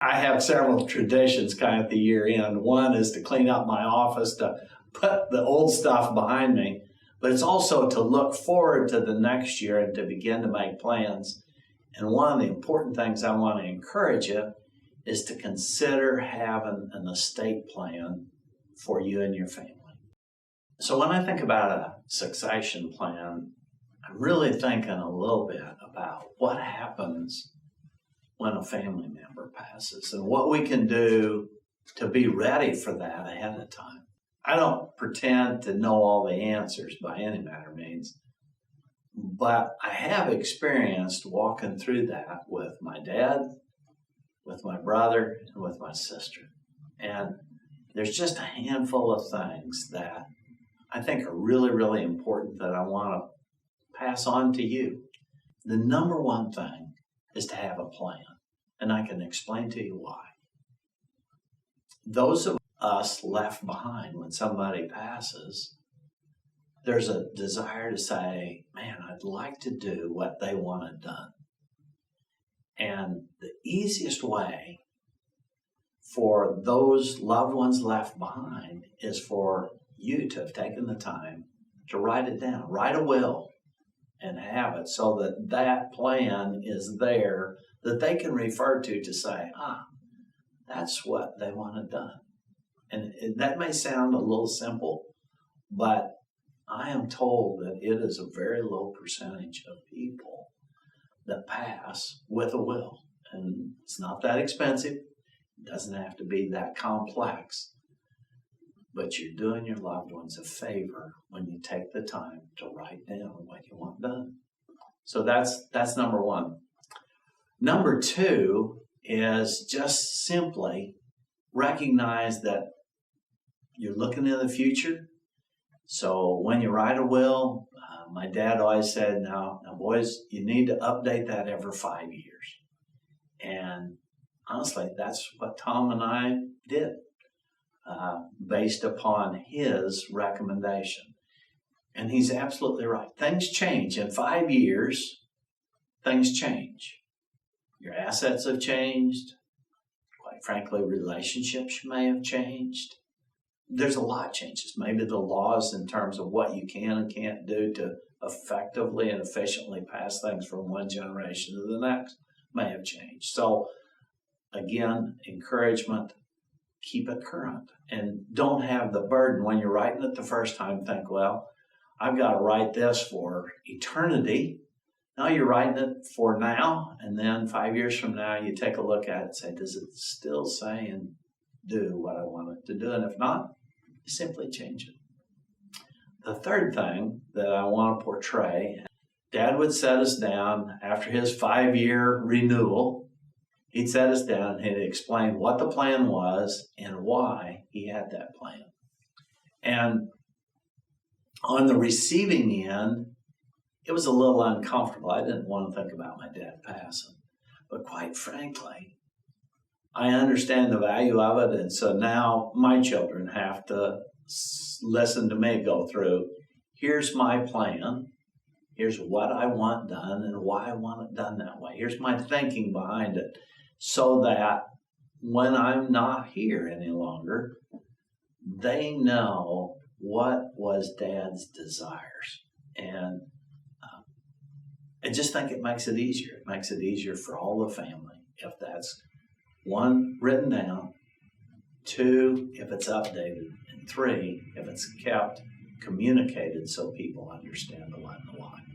I have several traditions kind of at the year end. One is to clean up my office, to put the old stuff behind me, but it's also to look forward to the next year and to begin to make plans. And one of the important things I want to encourage you is to consider having an estate plan for you and your family. So when I think about a succession plan, I'm really thinking a little bit about what happens when a family member passes and what we can do to be ready for that ahead of time. I don't pretend to know all the answers by any manner of means, but I have experienced walking through that with my dad, with my brother, and with my sister. And there's just a handful of things that I think are really, really important that I want to pass on to you. The number one thing is to have a plan, and I can explain to you why. Those of us left behind when somebody passes, there's a desire to say, man, I'd like to do what they wanted done. And the easiest way for those loved ones left behind is for you to have taken the time to write it down, write a will, and have it so that that plan is there that they can refer to say, that's what they wanted done. And that may sound a little simple, but I am told that it is a very low percentage of people that pass with a will. And it's not that expensive. It doesn't have to be that complex. But you're doing your loved ones a favor when you take the time to write down what you want done. So that's number one. Number two is just simply recognize that you're looking in the future. So when you write a will, my dad always said, now boys, you need to update that every 5 years. And honestly, that's what Tom and I did. Based upon his recommendation. And he's absolutely right. Things change. In 5 years, things change. Your assets have changed. Quite frankly, relationships may have changed. There's a lot changes. Maybe the laws in terms of what you can and can't do to effectively and efficiently pass things from one generation to the next may have changed. So again, encouragement, keep it current and don't have the burden when you're writing it the first time. Think, well, I've got to write this for eternity. Now you're writing it for now, and then 5 years from now you take a look at it and say, does it still say and do what I want it to do? And if not, you simply change it. The third thing that I want to portray, Dad would set us down after his 5-year renewal. He'd set us down and he'd explain what the plan was and why he had that plan. And on the receiving end, it was a little uncomfortable. I didn't want to think about my dad passing. But quite frankly, I understand the value of it. And so now my children have to listen to me go through, here's my plan. Here's what I want done and why I want it done that way. Here's my thinking behind it. So that when I'm not here any longer, they know what was Dad's desires. And I just think it makes it easier. It makes it easier for all the family if that's, one, written down, two, if it's updated, and three, if it's kept communicated so people understand the line and the line.